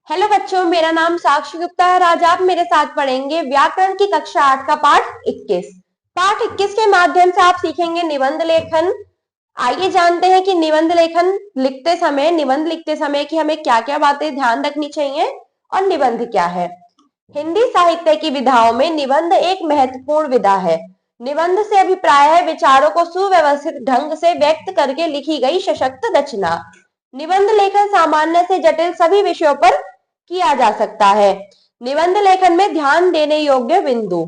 Hello बच्चों, मेरा नाम साक्षी गुप्ता है और आज आप मेरे साथ पढ़ेंगे व्याकरण की कक्षा 8 का पाठ 21। पाठ 21 के माध्यम से आप सीखेंगे निबंध लेखन। आइए जानते हैं कि निबंध लिखते समय कि हमें क्या क्या बातें ध्यान रखनी चाहिए और निबंध क्या है। हिंदी साहित्य की विधाओं में निबंध एक महत्वपूर्ण विधा है। निबंध से अभिप्राय है विचारों को सुव्यवस्थित ढंग से व्यक्त करके लिखी गई सशक्त रचना। निबंध लेखन सामान्य से जटिल सभी विषयों पर किया जा सकता है। निबंध लेखन में ध्यान देने योग्य बिंदु।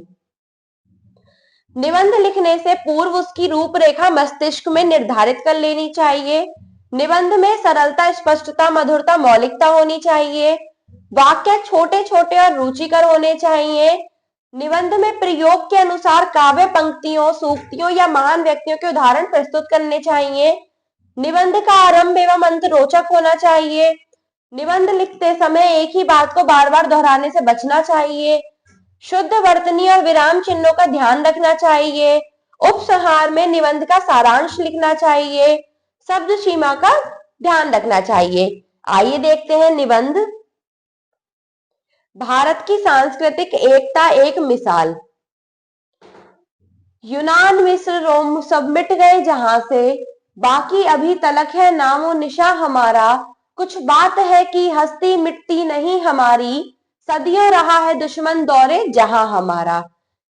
निबंध लिखने से पूर्व उसकी रूपरेखा मस्तिष्क में निर्धारित कर लेनी चाहिए। निबंध में सरलता, स्पष्टता, मधुरता, मौलिकता होनी चाहिए। वाक्य छोटे छोटे और रुचिकर होने चाहिए। निबंध में प्रयोग के अनुसार काव्य पंक्तियों, सूक्तियों या महान व्यक्तियों के उदाहरण प्रस्तुत करने चाहिए। निबंध का आरंभ एवं अंत रोचक होना चाहिए। निबंध लिखते समय एक ही बात को बार बार दोहराने से बचना चाहिए। शुद्ध वर्तनी और विराम चिन्हों का ध्यान रखना चाहिए। उपसंहार में निबंध का सारांश लिखना चाहिए। शब्द सीमा का ध्यान रखना चाहिए। आइए देखते हैं निबंध। भारत की सांस्कृतिक एकता एक मिसाल। यूनान, मिस्र, रोम सब मिट गए जहां से, बाकी अभी तलक है नामो निशा हमारा। कुछ बात है कि हस्ती मिटती नहीं हमारी, सदियों रहा है दुश्मन दौरे जहां हमारा।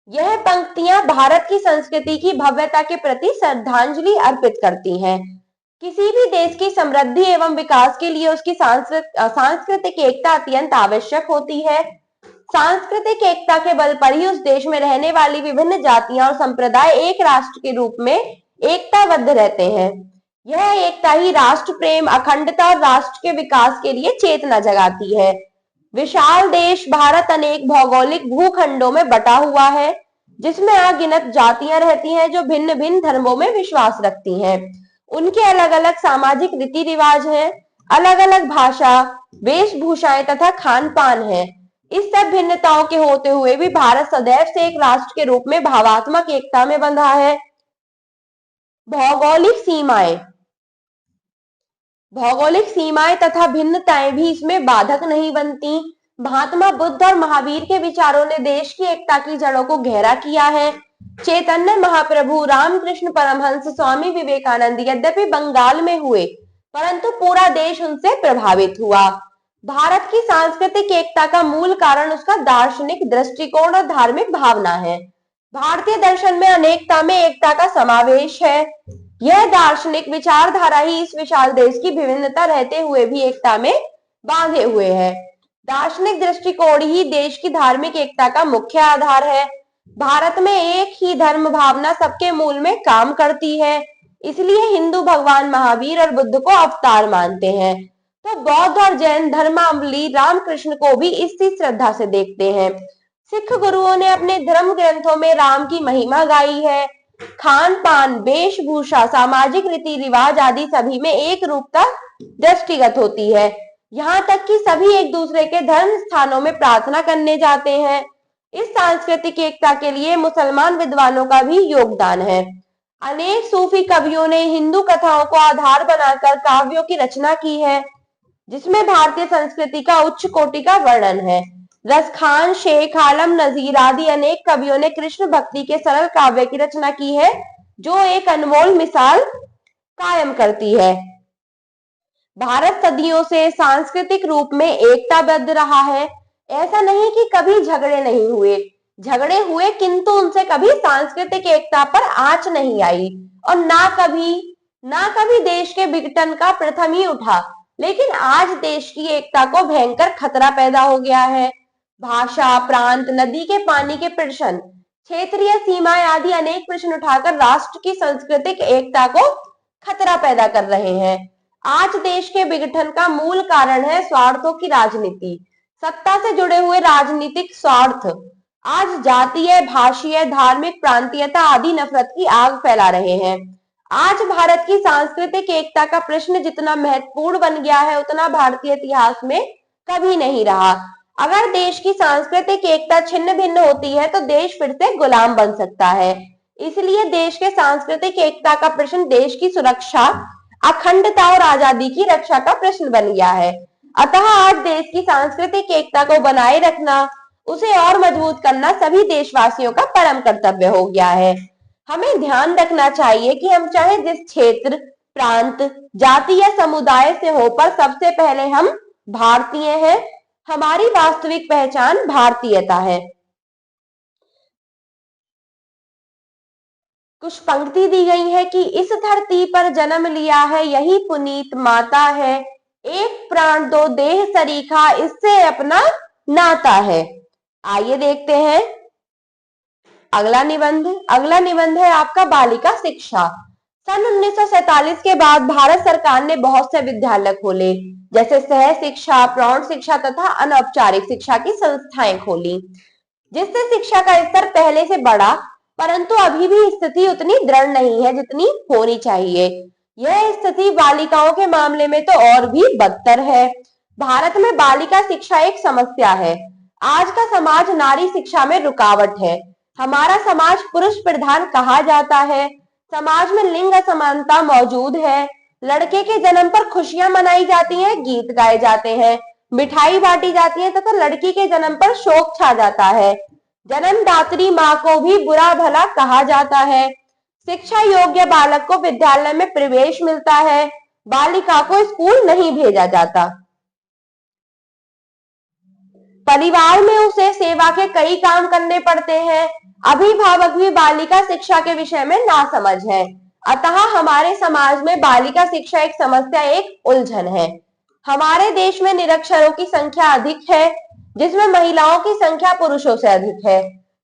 यह पंक्तियां भारत की संस्कृति की भव्यता के प्रति श्रद्धांजलि अर्पित करती हैं। किसी भी देश की समृद्धि एवं विकास के लिए उसकी सांस्कृतिक एकता अत्यंत आवश्यक होती है। सांस्कृतिक एकता के बल पर ही उस देश में रहने वाली विभिन्न जातियां और संप्रदाय एक राष्ट्र के रूप में एकताबद्ध रहते हैं। यह एकता ही राष्ट्र प्रेम, अखंडता और राष्ट्र के विकास के लिए चेतना जगाती है। विशाल देश भारत अनेक भौगोलिक भूखंडों में बटा हुआ है, जिसमें अगिनत जातियां रहती हैं जो भिन्न भिन्न धर्मों में विश्वास रखती हैं। उनके अलग अलग सामाजिक रीति रिवाज हैं, अलग अलग भाषा, वेशभूषाएं तथा खान पान है। इस सब भिन्नताओं के होते हुए भी भारत सदैव से एक राष्ट्र के रूप में भावात्मक एकता में बंधा है। भौगोलिक सीमाएं तथा भिन्नताएं भी इसमें बाधक नहीं बनती। महात्मा बुद्ध और महावीर के विचारों ने देश की एकता की जड़ों को गहरा किया है। चैतन्य महाप्रभु, रामकृष्ण परमहंस, स्वामी विवेकानंद यद्यपि बंगाल में हुए, परंतु पूरा देश उनसे प्रभावित हुआ। भारत की सांस्कृतिक एकता का मूल कारण उसका दार्शनिक दृष्टिकोण और धार्मिक भावना है। भारतीय दर्शन में अनेकता में एकता का समावेश है। यह दार्शनिक विचारधारा ही इस विशाल देश की विभिन्नता रहते हुए भी एकता में बांधे हुए है। दार्शनिक दृष्टिकोण ही देश की धार्मिक एकता का मुख्य आधार है। भारत में एक ही धर्म भावना सबके मूल में काम करती है, इसलिए हिंदू भगवान महावीर और बुद्ध को अवतार मानते हैं, तो बौद्ध और जैन धर्मावलंबी रामकृष्ण को भी इसी श्रद्धा से देखते हैं। सिख गुरुओं ने अपने धर्म ग्रंथों में राम की महिमा गाई है। खान पान, वेशभूषा, सामाजिक रीति रिवाज आदि सभी में एक रूपता दृष्टिगत होती है। यहाँ तक कि सभी एक दूसरे के धर्म स्थानों में प्रार्थना करने जाते हैं। इस सांस्कृतिक एकता के लिए मुसलमान विद्वानों का भी योगदान है। अनेक सूफी कवियों ने हिंदू कथाओं को आधार बनाकर काव्यों की रचना की है, जिसमें भारतीय संस्कृति का उच्च कोटि का वर्णन है। रसखान, शेख आलम, नजीर आदि अनेक कवियों ने कृष्ण भक्ति के सरल काव्य की रचना की है, जो एक अनमोल मिसाल कायम करती है। भारत सदियों से सांस्कृतिक रूप में एकताबद्ध रहा है। ऐसा नहीं कि कभी झगड़े नहीं हुए, झगड़े हुए, किंतु उनसे कभी सांस्कृतिक एकता पर आंच नहीं आई और ना कभी देश के विघटन का प्रथम ही उठा। लेकिन आज देश की एकता को भयंकर खतरा पैदा हो गया है। भाषा, प्रांत, नदी के पानी के प्रश्न, क्षेत्रीय सीमाएं आदि अनेक प्रश्न उठाकर राष्ट्र की सांस्कृतिक एकता को खतरा पैदा कर रहे हैं। आज देश के विघटन का मूल कारण है स्वार्थों की राजनीति, सत्ता से जुड़े हुए राजनीतिक स्वार्थ आज जातीय, भाषीय, धार्मिक, प्रांतीयता आदि नफरत की आग फैला रहे हैं। आज भारत की सांस्कृतिक एकता का प्रश्न जितना महत्वपूर्ण बन गया है, उतना भारतीय इतिहास में कभी नहीं रहा। अगर देश की सांस्कृतिक एकता छिन्न भिन्न होती है तो देश फिर से गुलाम बन सकता है। इसलिए देश के सांस्कृतिक एकता का प्रश्न देश की सुरक्षा, अखंडता और आजादी की रक्षा का प्रश्न बन गया है। अतः आज देश की सांस्कृतिक एकता को बनाए रखना, उसे और मजबूत करना सभी देशवासियों का परम कर्तव्य हो गया है। हमें ध्यान रखना चाहिए कि हम चाहे जिस क्षेत्र, प्रांत, जाति या समुदाय से हो, पर सबसे पहले हम भारतीय हैं। हमारी वास्तविक पहचान भारतीयता है। कुछ पंक्ति दी गई है कि इस धरती पर जन्म लिया है यही पुनीत माता है, एक प्राण दो देह सरीखा इससे अपना नाता है। आइए देखते हैं अगला निबंध है आपका बालिका शिक्षा। सन 1947 के बाद भारत सरकार ने बहुत से विद्यालय खोले, जैसे सह शिक्षा, प्रौढ़ शिक्षा तथा अनौपचारिक शिक्षा की संस्थाएं खोली, जिससे शिक्षा का स्तर पहले से बढ़ा, परंतु अभी भी स्थिति उतनी दृढ़ नहीं है जितनी होनी चाहिए। यह स्थिति बालिकाओं के मामले में तो और भी बदतर है। भारत में बालिका शिक्षा एक समस्या है। आज का समाज नारी शिक्षा में रुकावट है। हमारा समाज पुरुष प्रधान कहा जाता है। समाज में लिंग असमानता मौजूद है। लड़के के जन्म पर खुशियां मनाई जाती हैं, गीत गाए जाते हैं, मिठाई बांटी जाती है तथा लड़की के जन्म पर शोक छा जाता है। जन्मदात्री माँ को भी बुरा भला कहा जाता है। शिक्षा योग्य बालक को विद्यालय में प्रवेश मिलता है, बालिका को स्कूल नहीं भेजा जाता। परिवार में उसे सेवा के कई काम करने पड़ते हैं। अभिभावक भी बालिका शिक्षा के विषय में नासमझ है। अतः हमारे समाज में बालिका शिक्षा एक समस्या, एक उलझन है। हमारे देश में निरक्षरों की संख्या अधिक है, जिसमें महिलाओं की संख्या पुरुषों से अधिक है।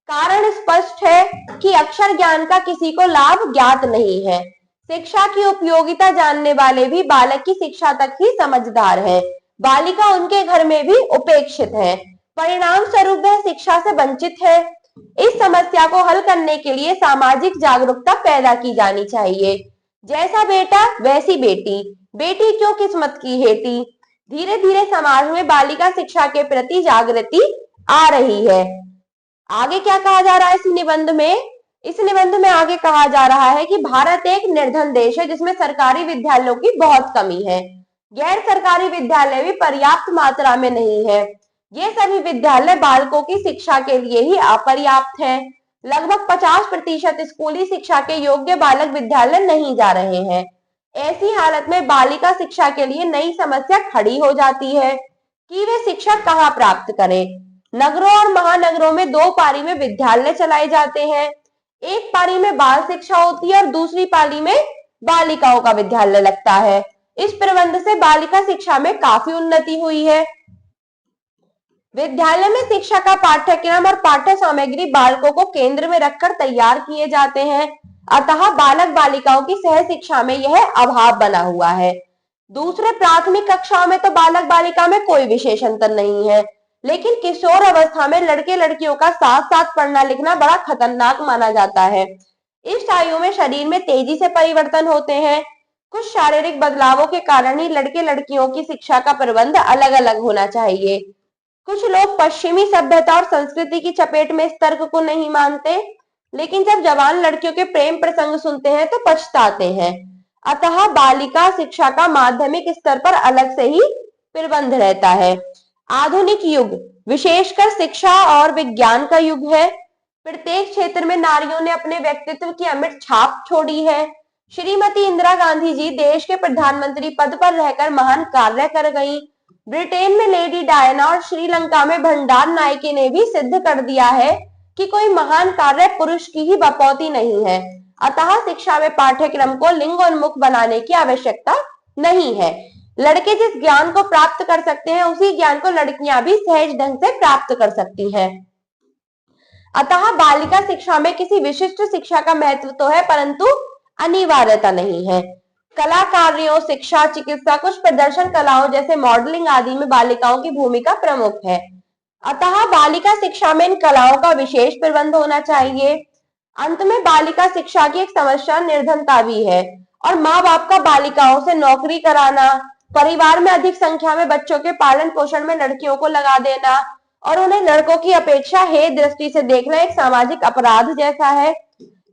कारण स्पष्ट है कि अक्षर ज्ञान का किसी को लाभ ज्ञात नहीं है। शिक्षा की उपयोगिता जानने वाले भी बालक की शिक्षा तक ही समझदार है। बालिका उनके घर में भी उपेक्षित है। परिणाम स्वरूप वह शिक्षा से वंचित है। इस समस्या को हल करने के लिए सामाजिक जागरूकता पैदा की जानी चाहिए। जैसा बेटा वैसी बेटी, बेटी क्यों किस्मत की हेती। धीरे धीरे समाज में बालिका शिक्षा के प्रति जागृति आ रही है। आगे क्या कहा जा रहा है इस निबंध में आगे कहा जा रहा है कि भारत एक निर्धन देश है, जिसमें सरकारी विद्यालयों की बहुत कमी है। गैर सरकारी विद्यालय भी पर्याप्त मात्रा में नहीं है। ये सभी विद्यालय बालकों की शिक्षा के लिए ही अपर्याप्त हैं। लगभग 50% स्कूली शिक्षा के योग्य बालक विद्यालय नहीं जा रहे हैं। ऐसी हालत में बालिका शिक्षा के लिए नई समस्या खड़ी हो जाती है कि वे शिक्षा कहाँ प्राप्त करें। नगरों और महानगरों में 2 पारी में विद्यालय चलाए जाते हैं। एक पारी में बाल शिक्षा होती है और दूसरी पारी में बालिकाओं का विद्यालय लगता है। इस प्रबंध से बालिका शिक्षा में काफी उन्नति हुई है। विद्यालय में शिक्षा का पाठ्यक्रम और पाठ्य सामग्री बालकों को केंद्र में रखकर तैयार किए जाते हैं। अतः बालक बालिकाओं की सह शिक्षा में यह अभाव बना हुआ है। दूसरे प्राथमिक कक्षाओं में तो बालक बालिका में कोई विशेष अंतर नहीं है, लेकिन किशोर अवस्था में लड़के लड़कियों का साथ साथ पढ़ना लिखना बड़ा खतरनाक माना जाता है। इस आयु में शरीर में तेजी से परिवर्तन होते हैं। कुछ शारीरिक बदलावों के कारण ही लड़के लड़कियों की शिक्षा का प्रबंध अलग अलग होना चाहिए। कुछ लोग पश्चिमी सभ्यता और संस्कृति की चपेट में इस तर्क को नहीं मानते, लेकिन जब जवान लड़कियों के प्रेम प्रसंग सुनते हैं तो पछताते हैं। अतः बालिका शिक्षा का माध्यमिक स्तर पर अलग से ही प्रबंध रहता है। आधुनिक युग विशेषकर शिक्षा और विज्ञान का युग है। प्रत्येक क्षेत्र में नारियों ने अपने व्यक्तित्व की अमिट छाप छोड़ी है। श्रीमती इंदिरा गांधी जी देश के प्रधानमंत्री पद पर रहकर महान कार्य कर गईं। ब्रिटेन में लेडी डायना और श्रीलंका में भंडार नायके ने भी सिद्ध कर दिया है कि कोई महान कार्य पुरुष की ही बपौती नहीं है। अतः शिक्षा में पाठ्यक्रम को लिंगोन्मुख बनाने की आवश्यकता नहीं है। लड़के जिस ज्ञान को प्राप्त कर सकते हैं, उसी ज्ञान को लड़कियां भी सहज ढंग से प्राप्त कर सकती हैं। अतः बालिका शिक्षा में किसी विशिष्ट शिक्षा का महत्व तो है, परंतु अनिवार्यता नहीं है। कला कार्यों, शिक्षा, चिकित्सा, कुछ प्रदर्शन कलाओं जैसे मॉडलिंग आदि में बालिकाओं की भूमिका प्रमुख है। अतः बालिका शिक्षा में इन कलाओं का विशेष प्रबंध होना चाहिए। अंत में बालिका शिक्षा की एक समस्या निर्धनता भी है और माँ बाप का बालिकाओं से नौकरी कराना, परिवार में अधिक संख्या में बच्चों के पालन पोषण में लड़कियों को लगा देना और उन्हें लड़कों की अपेक्षा हे दृष्टि से देखना एक सामाजिक अपराध जैसा है।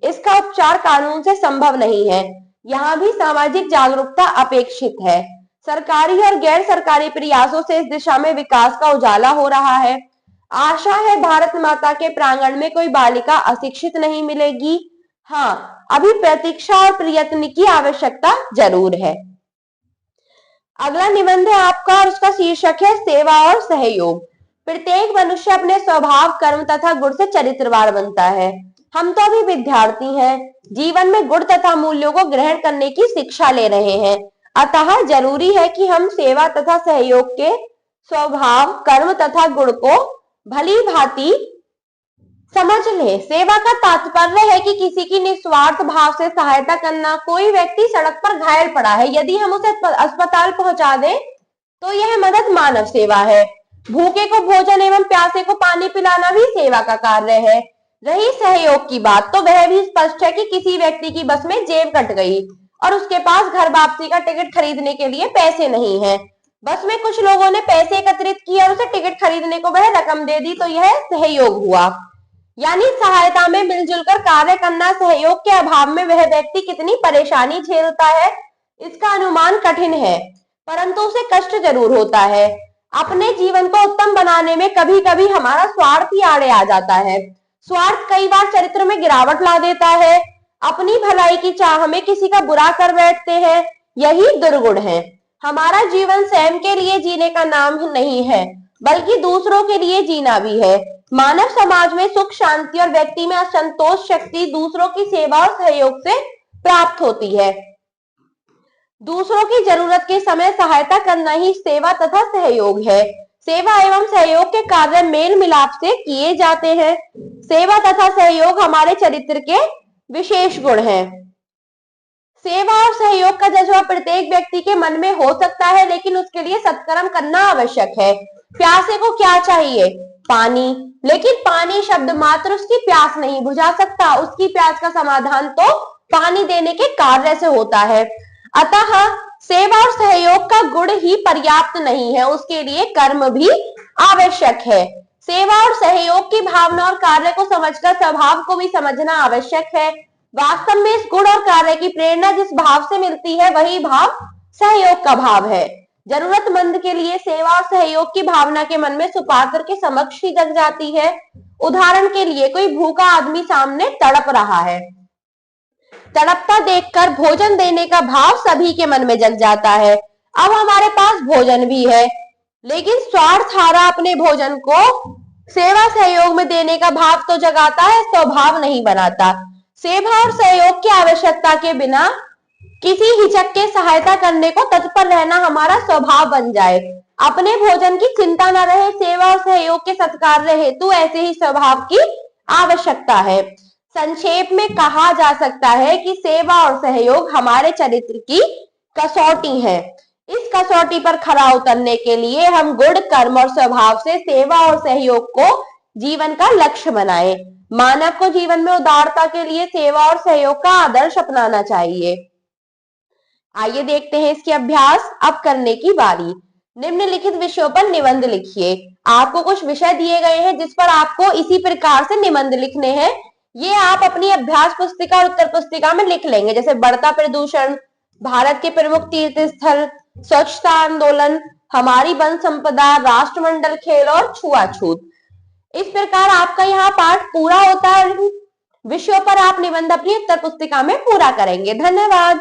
इसका उपचार कानून से संभव नहीं है। यहाँ भी सामाजिक जागरूकता अपेक्षित है। सरकारी और गैर सरकारी प्रयासों से इस दिशा में विकास का उजाला हो रहा है। आशा है भारत माता के प्रांगण में कोई बालिका अशिक्षित नहीं मिलेगी। हाँ, अभी प्रतीक्षा और प्रयत्न की आवश्यकता जरूर है। अगला निबंध है आपका और उसका शीर्षक है सेवा और सहयोग। प्रत्येक मनुष्य अपने स्वभाव, कर्म तथा गुण से चरित्रवान बनता है। हम तो अभी विद्यार्थी हैं, जीवन में गुण तथा मूल्यों को ग्रहण करने की शिक्षा ले रहे हैं। अतः जरूरी है कि हम सेवा तथा सहयोग के स्वभाव, कर्म तथा गुण को भली भांति समझ ले। सेवा का तात्पर्य है कि किसी की निस्वार्थ भाव से सहायता करना। कोई व्यक्ति सड़क पर घायल पड़ा है, यदि हम उसे अस्पताल पहुंचा दें तो यह मदद मानव सेवा है। भूखे को भोजन एवं प्यासे को पानी पिलाना भी सेवा का कार्य है। रही सहयोग की बात, तो वह भी स्पष्ट है कि किसी व्यक्ति की बस में जेब कट गई और उसके पास घर वापसी का टिकट खरीदने के लिए पैसे नहीं है। बस में कुछ लोगों ने पैसे एकत्रित किए और उसे टिकट खरीदने को वह रकम दे दी, तो यह सहयोग हुआ। यानी सहायता में मिलजुल कर कार्य करना। सहयोग के अभाव में वह व्यक्ति कितनी परेशानी झेलता है, इसका अनुमान कठिन है, परंतु उसे कष्ट जरूर होता है। अपने जीवन को उत्तम बनाने में कभी कभी हमारा स्वार्थ ही आड़े आ जाता है। स्वार्थ कई बार चरित्र में गिरावट ला देता है। अपनी भलाई की चाह में किसी का बुरा कर बैठते हैं, यही दुर्गुण है। हमारा जीवन स्वयं के लिए जीने का नाम नहीं है, बल्कि दूसरों के लिए जीना भी है। मानव समाज में सुख, शांति और व्यक्ति में असंतोष शक्ति दूसरों की सेवा और सहयोग से प्राप्त होती है। दूसरों की जरूरत के समय सहायता करना ही सेवा तथा सहयोग है। सेवा एवं सहयोग के कार्य मेल मिलाप से किए जाते हैं। सेवा तथा सहयोग हमारे चरित्र के विशेष गुण हैं। सेवा और सहयोग का जज्बा प्रत्येक व्यक्ति के मन में हो सकता है, लेकिन उसके लिए सत्कर्म करना आवश्यक है। प्यासे को क्या चाहिए? पानी। लेकिन पानी शब्द मात्र उसकी प्यास नहीं बुझा सकता। उसकी प्यास का समाधान तो पानी देने के कार्य से होता है। अतः सेवा और सहयोग का गुण ही पर्याप्त नहीं है, उसके लिए कर्म भी आवश्यक है। सेवा और सहयोग की भावना और कार्य को समझकर स्वभाव को भी समझना आवश्यक है। वास्तव में इस गुण और कार्य की प्रेरणा जिस भाव से मिलती है, वही भाव सहयोग का भाव है। जरूरतमंद के लिए सेवा और सहयोग की भावना के मन में सुपात्र के समक्ष ही जग जाती है। उदाहरण के लिए, कोई भूखा आदमी सामने तड़प रहा है, तड़पता देखकर भोजन देने का भाव सभी के मन में जग जाता है। अब हमारे पास भोजन भी है, लेकिन स्वार्थ हारा अपने भोजन को सेवा सहयोग में देने का भाव तो जगाता है, स्वभाव नहीं बनाता। सेवा और सहयोग की आवश्यकता के बिना किसी हिचक के सहायता करने को तत्पर रहना हमारा स्वभाव बन जाए। अपने भोजन की चिंता न रहे, सेवा और सहयोग के सत्कार्य हेतु ऐसे ही स्वभाव की आवश्यकता है। संक्षेप में कहा जा सकता है कि सेवा और सहयोग हमारे चरित्र की कसौटी है। इस कसौटी पर खरा उतरने के लिए हम गुण, कर्म और स्वभाव से सेवा और सहयोग को जीवन का लक्ष्य बनाएं। मानव को जीवन में उदारता के लिए सेवा और सहयोग का आदर्श अपनाना चाहिए। आइए देखते हैं इसके अभ्यास। अब करने की बारी। निम्नलिखित विषयों पर निबंध लिखिए। आपको कुछ विषय दिए गए हैं जिस पर आपको इसी प्रकार से निबंध लिखने हैं। ये आप अपनी अभ्यास पुस्तिका और उत्तर पुस्तिका में लिख लेंगे, जैसे बढ़ता प्रदूषण, भारत के प्रमुख तीर्थ स्थल, स्वच्छता आंदोलन, हमारी वन संपदा, राष्ट्रमंडल खेल और छुआछूत। इस प्रकार आपका यहाँ पाठ पूरा होता है। विषयों पर आप निबंध अपनी उत्तर पुस्तिका में पूरा करेंगे। धन्यवाद।